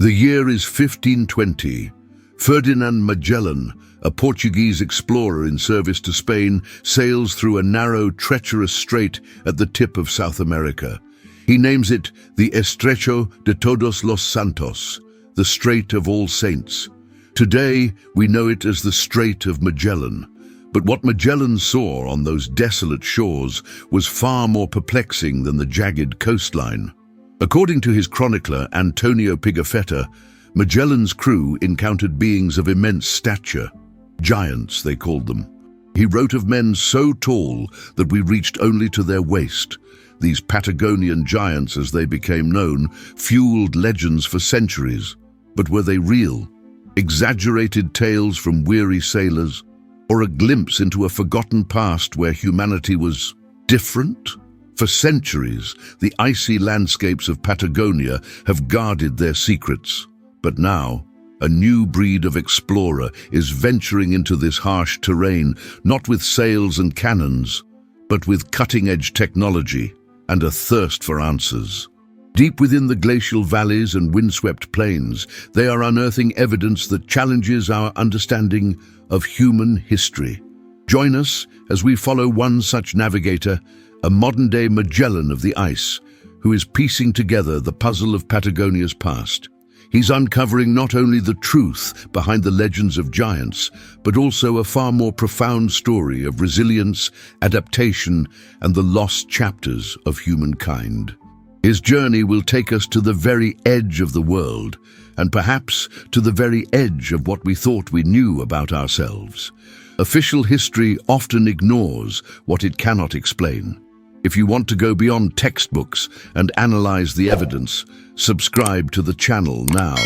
The year is 1520. Ferdinand Magellan, a Portuguese explorer in service to Spain, sails through a narrow, treacherous strait at the tip of South America. He names it the Estrecho de Todos los Santos, the Strait of All Saints. Today, we know it as the Strait of Magellan. But what Magellan saw on those desolate shores was far more perplexing than the jagged coastline. According to his chronicler, Antonio Pigafetta, Magellan's crew encountered beings of immense stature. Giants, they called them. He wrote of men so tall that we reached only to their waist. These Patagonian giants, as they became known, fueled legends for centuries. But were they real? Exaggerated tales from weary sailors? Or a glimpse into a forgotten past where humanity was different? For centuries, the icy landscapes of Patagonia have guarded their secrets. But now, a new breed of explorer is venturing into this harsh terrain, not with sails and cannons, but with cutting-edge technology and a thirst for answers. Deep within the glacial valleys and windswept plains, they are unearthing evidence that challenges our understanding of human history. Join us as we follow one such navigator, a modern-day Magellan of the ice, who is piecing together the puzzle of Patagonia's past. He's uncovering not only the truth behind the legends of giants, but also a far more profound story of resilience, adaptation, and the lost chapters of humankind. His journey will take us to the very edge of the world, and perhaps to the very edge of what we thought we knew about ourselves. Official history often ignores what it cannot explain. If you want to go beyond textbooks and analyze the evidence, subscribe to the channel now.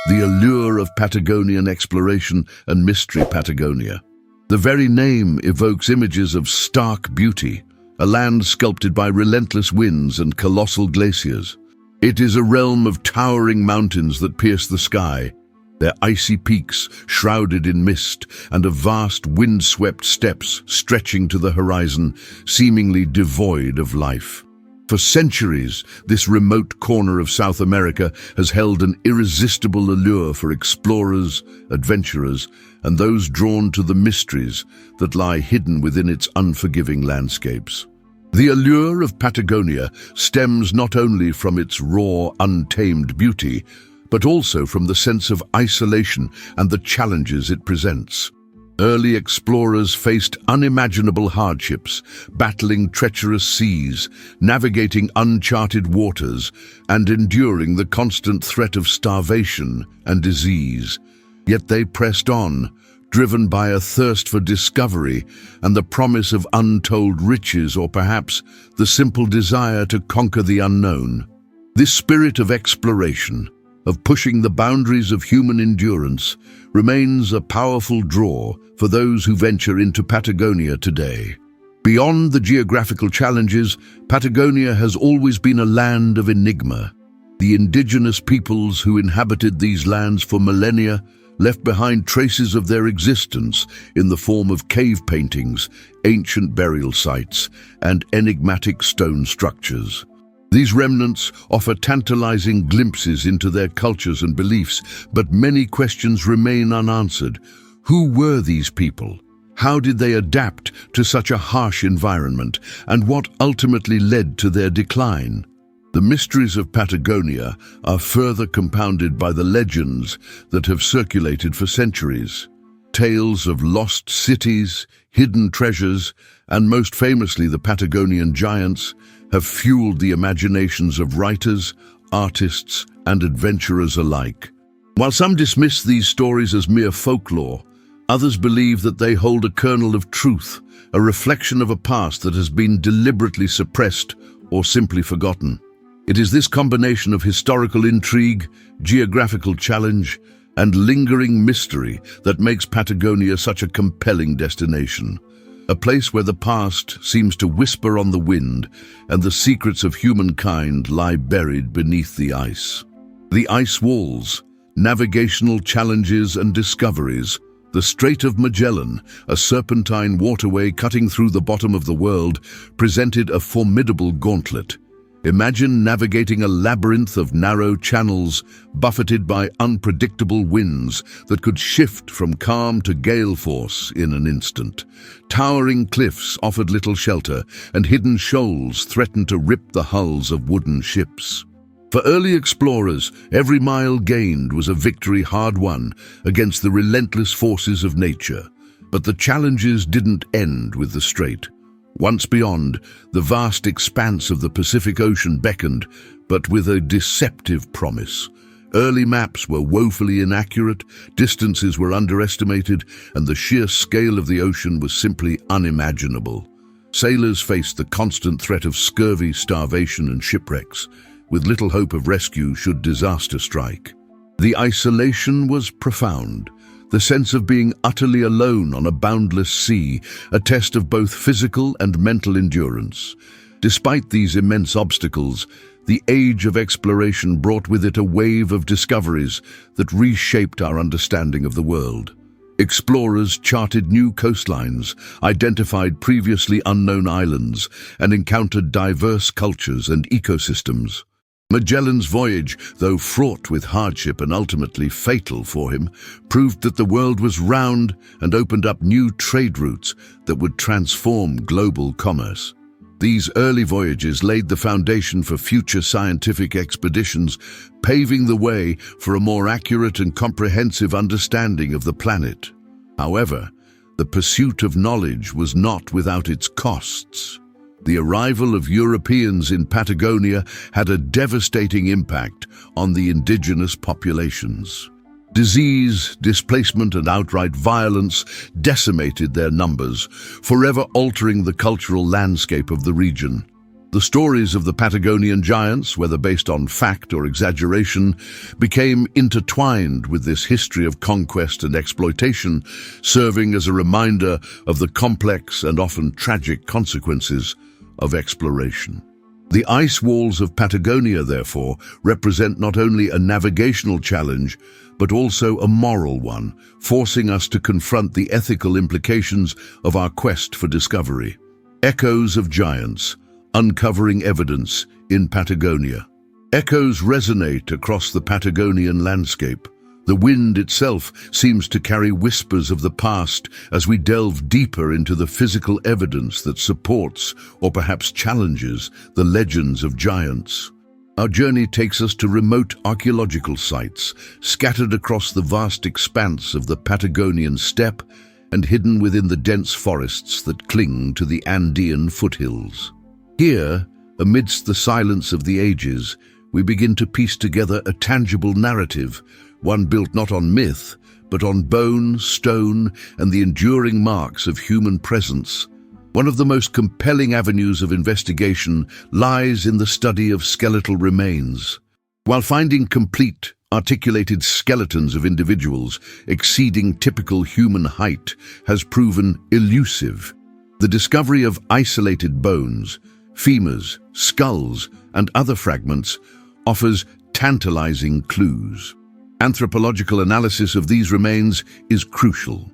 The allure of Patagonian exploration and mystery Patagonia. The very name evokes images of stark beauty, a land sculpted by relentless winds and colossal glaciers. It is a realm of towering mountains that pierce the sky, their icy peaks shrouded in mist, and of vast wind-swept steppes stretching to the horizon, seemingly devoid of life. For centuries, this remote corner of South America has held an irresistible allure for explorers, adventurers, and those drawn to the mysteries that lie hidden within its unforgiving landscapes. The allure of Patagonia stems not only from its raw, untamed beauty, but also from the sense of isolation and the challenges it presents. Early explorers faced unimaginable hardships, battling treacherous seas, navigating uncharted waters, and enduring the constant threat of starvation and disease. Yet they pressed on, driven by a thirst for discovery and the promise of untold riches, or perhaps the simple desire to conquer the unknown. This spirit of exploration, of pushing the boundaries of human endurance, remains a powerful draw for those who venture into Patagonia today. Beyond the geographical challenges, Patagonia has always been a land of enigma. The indigenous peoples who inhabited these lands for millennia left behind traces of their existence in the form of cave paintings, ancient burial sites, and enigmatic stone structures. These remnants offer tantalizing glimpses into their cultures and beliefs, but many questions remain unanswered. Who were these people? How did they adapt to such a harsh environment? And what ultimately led to their decline? The mysteries of Patagonia are further compounded by the legends that have circulated for centuries. Tales of lost cities, hidden treasures, and most famously the Patagonian giants have fueled the imaginations of writers, artists, and adventurers alike. While some dismiss these stories as mere folklore, others believe that they hold a kernel of truth, a reflection of a past that has been deliberately suppressed or simply forgotten. It is this combination of historical intrigue, geographical challenge, and lingering mystery that makes Patagonia such a compelling destination. A place where the past seems to whisper on the wind and the secrets of humankind lie buried beneath the ice. The ice walls, navigational challenges and discoveries, the Strait of Magellan, a serpentine waterway cutting through the bottom of the world, presented a formidable gauntlet. Imagine navigating a labyrinth of narrow channels buffeted by unpredictable winds that could shift from calm to gale force in an instant. Towering cliffs offered little shelter, and hidden shoals threatened to rip the hulls of wooden ships. For early explorers, every mile gained was a victory hard won against the relentless forces of nature. But the challenges didn't end with the strait. Once beyond, the vast expanse of the Pacific Ocean beckoned, but with a deceptive promise. Early maps were woefully inaccurate, distances were underestimated, and the sheer scale of the ocean was simply unimaginable. Sailors faced the constant threat of scurvy, starvation, and shipwrecks, with little hope of rescue should disaster strike. The isolation was profound. The sense of being utterly alone on a boundless sea, a test of both physical and mental endurance. Despite these immense obstacles, the age of exploration brought with it a wave of discoveries that reshaped our understanding of the world. Explorers charted new coastlines, identified previously unknown islands, and encountered diverse cultures and ecosystems. Magellan's voyage, though fraught with hardship and ultimately fatal for him, proved that the world was round and opened up new trade routes that would transform global commerce. These early voyages laid the foundation for future scientific expeditions, paving the way for a more accurate and comprehensive understanding of the planet. However, the pursuit of knowledge was not without its costs. The arrival of Europeans in Patagonia had a devastating impact on the indigenous populations. Disease, displacement, and outright violence decimated their numbers, forever altering the cultural landscape of the region. The stories of the Patagonian giants, whether based on fact or exaggeration, became intertwined with this history of conquest and exploitation, serving as a reminder of the complex and often tragic consequences of exploration. The ice walls of Patagonia, therefore, represent not only a navigational challenge, but also a moral one, forcing us to confront the ethical implications of our quest for discovery. Echoes of giants, uncovering evidence in Patagonia. Echoes resonate across the Patagonian landscape. The wind itself seems to carry whispers of the past as we delve deeper into the physical evidence that supports, or perhaps challenges, the legends of giants. Our journey takes us to remote archaeological sites, scattered across the vast expanse of the Patagonian steppe and hidden within the dense forests that cling to the Andean foothills. Here, amidst the silence of the ages, we begin to piece together a tangible narrative, one built not on myth, but on bone, stone, and the enduring marks of human presence. One of the most compelling avenues of investigation lies in the study of skeletal remains. While finding complete, articulated skeletons of individuals exceeding typical human height has proven elusive, the discovery of isolated bones, femurs, skulls, and other fragments offers tantalizing clues. Anthropological analysis of these remains is crucial.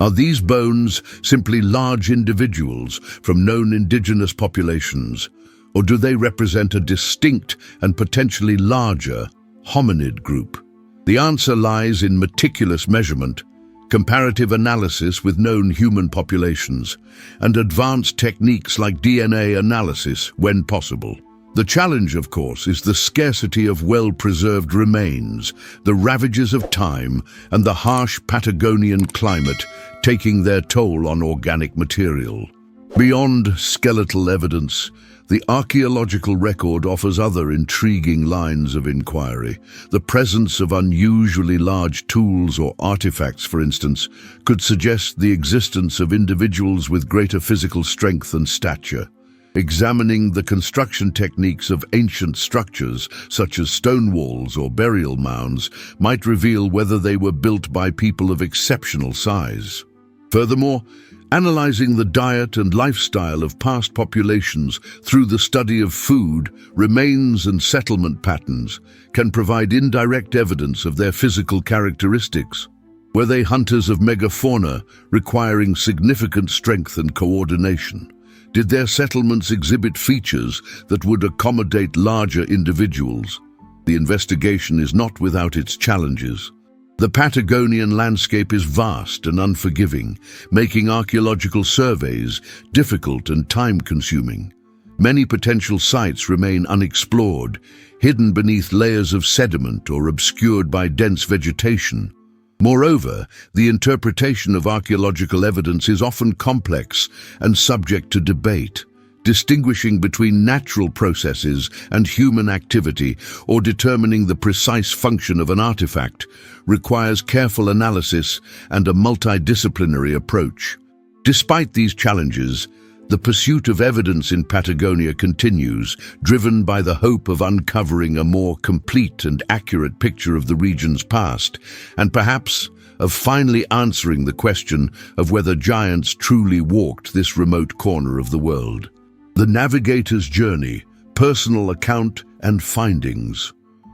Are these bones simply large individuals from known indigenous populations, or do they represent a distinct and potentially larger hominid group? The answer lies in meticulous measurement, comparative analysis with known human populations, and advanced techniques like DNA analysis when possible. The challenge, of course, is the scarcity of well-preserved remains, the ravages of time, and the harsh Patagonian climate taking their toll on organic material. Beyond skeletal evidence, the archaeological record offers other intriguing lines of inquiry. The presence of unusually large tools or artifacts, for instance, could suggest the existence of individuals with greater physical strength and stature. Examining the construction techniques of ancient structures, such as stone walls or burial mounds, might reveal whether they were built by people of exceptional size. Furthermore, analyzing the diet and lifestyle of past populations through the study of food, remains, and settlement patterns can provide indirect evidence of their physical characteristics. Were they hunters of megafauna, requiring significant strength and coordination? Did their settlements exhibit features that would accommodate larger individuals? The investigation is not without its challenges. The Patagonian landscape is vast and unforgiving, making archaeological surveys difficult and time-consuming. Many potential sites remain unexplored, hidden beneath layers of sediment or obscured by dense vegetation. Moreover, the interpretation of archaeological evidence is often complex and subject to debate. Distinguishing between natural processes and human activity or determining the precise function of an artifact requires careful analysis and a multidisciplinary approach. Despite these challenges, the pursuit of evidence in Patagonia continues, driven by the hope of uncovering a more complete and accurate picture of the region's past, and perhaps of finally answering the question of whether giants truly walked this remote corner of the world. The Navigator's Journey, Personal Account and Findings.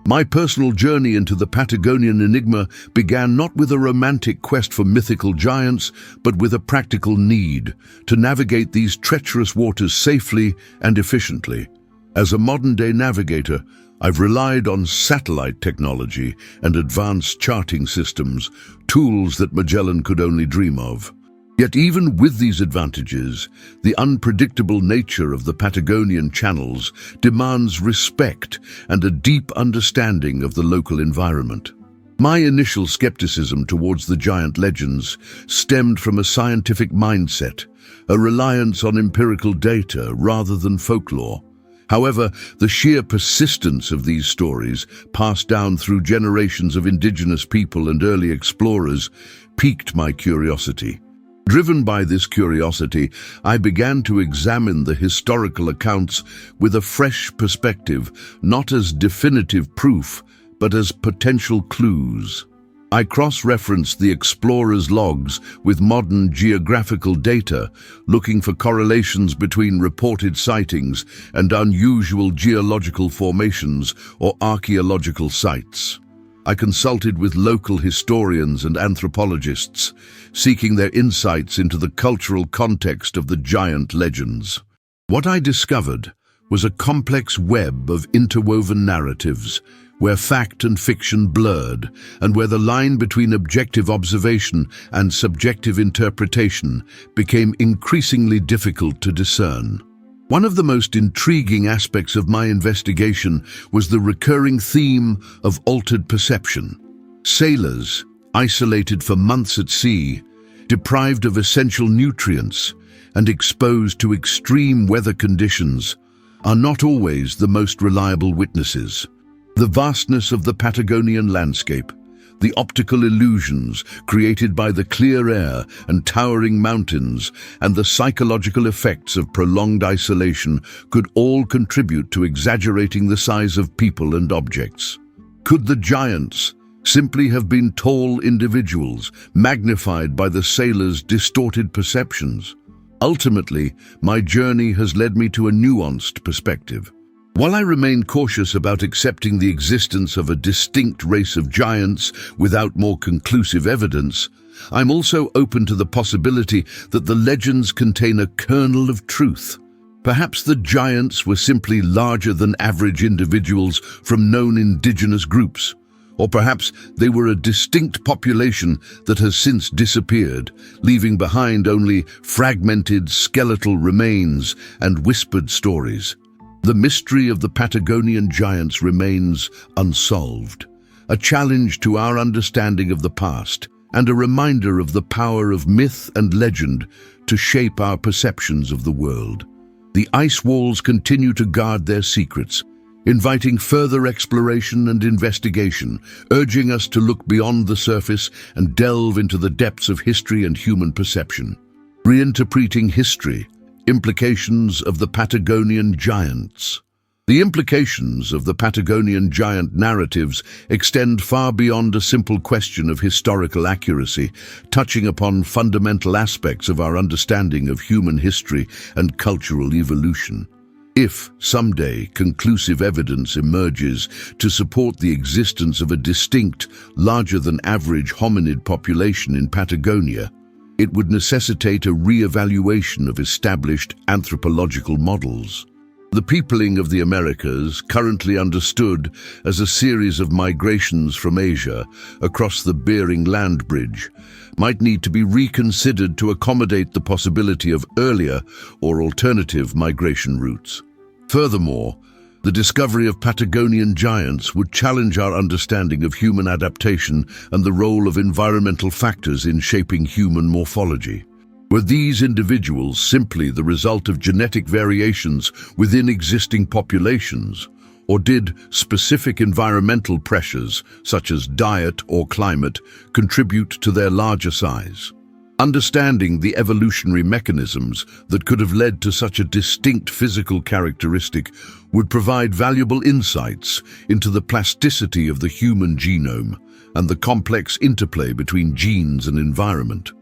My personal journey into the Patagonian enigma began not with a romantic quest for mythical giants, but with a practical need to navigate these treacherous waters safely and efficiently. As a modern-day navigator, I've relied on satellite technology and advanced charting systems, tools that Magellan could only dream of. Yet even with these advantages, the unpredictable nature of the Patagonian channels demands respect and a deep understanding of the local environment. My initial skepticism towards the giant legends stemmed from a scientific mindset, a reliance on empirical data rather than folklore. However, the sheer persistence of these stories, passed down through generations of indigenous people and early explorers, piqued my curiosity. Driven by this curiosity, I began to examine the historical accounts with a fresh perspective, not as definitive proof, but as potential clues. I cross-referenced the explorers' logs with modern geographical data, looking for correlations between reported sightings and unusual geological formations or archaeological sites. I consulted with local historians and anthropologists, seeking their insights into the cultural context of the giant legends. What I discovered was a complex web of interwoven narratives, where fact and fiction blurred, and where the line between objective observation and subjective interpretation became increasingly difficult to discern. One of the most intriguing aspects of my investigation was the recurring theme of altered perception. Sailors, isolated for months at sea, deprived of essential nutrients, and exposed to extreme weather conditions, are not always the most reliable witnesses. The vastness of the Patagonian landscape, the optical illusions created by the clear air and towering mountains, and the psychological effects of prolonged isolation could all contribute to exaggerating the size of people and objects. Could the giants simply have been tall individuals, magnified by the sailors' distorted perceptions? Ultimately, my journey has led me to a nuanced perspective. While I remain cautious about accepting the existence of a distinct race of giants without more conclusive evidence, I'm also open to the possibility that the legends contain a kernel of truth. Perhaps the giants were simply larger than average individuals from known indigenous groups, or perhaps they were a distinct population that has since disappeared, leaving behind only fragmented skeletal remains and whispered stories. The mystery of the Patagonian giants remains unsolved, a challenge to our understanding of the past, and a reminder of the power of myth and legend to shape our perceptions of the world. The ice walls continue to guard their secrets, inviting further exploration and investigation, urging us to look beyond the surface and delve into the depths of history and human perception. Reinterpreting history, implications of the Patagonian giants. The implications of the Patagonian giant narratives extend far beyond a simple question of historical accuracy, touching upon fundamental aspects of our understanding of human history and cultural evolution. If, someday, conclusive evidence emerges to support the existence of a distinct, larger-than-average hominid population in Patagonia, It would necessitate a re-evaluation of established anthropological models. The peopling of the Americas, currently understood as a series of migrations from Asia across the Bering Land Bridge, might need to be reconsidered to accommodate the possibility of earlier or alternative migration routes. Furthermore, the discovery of Patagonian giants would challenge our understanding of human adaptation and the role of environmental factors in shaping human morphology. Were these individuals simply the result of genetic variations within existing populations, or did specific environmental pressures, such as diet or climate, contribute to their larger size? Understanding the evolutionary mechanisms that could have led to such a distinct physical characteristic would provide valuable insights into the plasticity of the human genome and the complex interplay between genes and environment.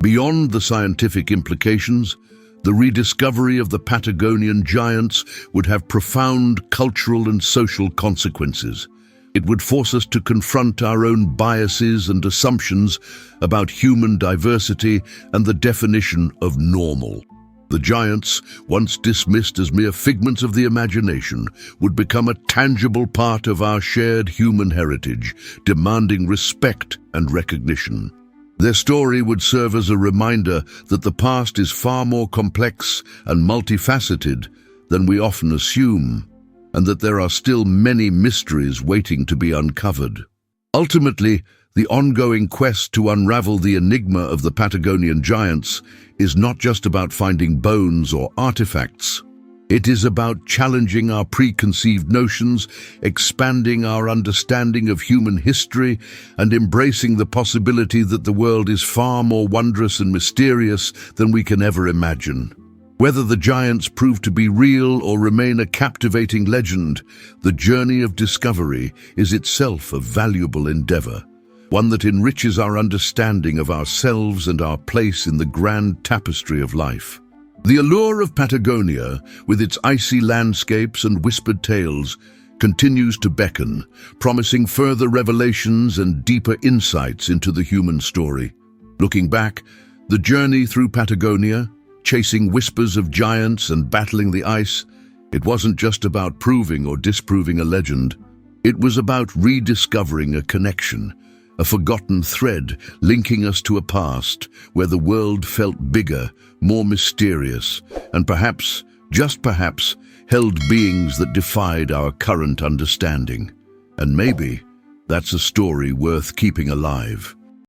Beyond the scientific implications, the rediscovery of the Patagonian giants would have profound cultural and social consequences. It would force us to confront our own biases and assumptions about human diversity and the definition of normal. The giants, once dismissed as mere figments of the imagination, would become a tangible part of our shared human heritage, demanding respect and recognition. Their story would serve as a reminder that the past is far more complex and multifaceted than we often assume, and that there are still many mysteries waiting to be uncovered. Ultimately, the ongoing quest to unravel the enigma of the Patagonian giants is not just about finding bones or artifacts. It is about challenging our preconceived notions, expanding our understanding of human history, and embracing the possibility that the world is far more wondrous and mysterious than we can ever imagine. Whether the giants prove to be real or remain a captivating legend, the journey of discovery is itself a valuable endeavor, one that enriches our understanding of ourselves and our place in the grand tapestry of life. The allure of Patagonia, with its icy landscapes and whispered tales, continues to beckon, promising further revelations and deeper insights into the human story. Looking back, the journey through Patagonia, chasing whispers of giants and battling the ice, it wasn't just about proving or disproving a legend. It was about rediscovering a connection, a forgotten thread linking us to a past where the world felt bigger, more mysterious, and perhaps, just perhaps, held beings that defied our current understanding. And maybe that's a story worth keeping alive.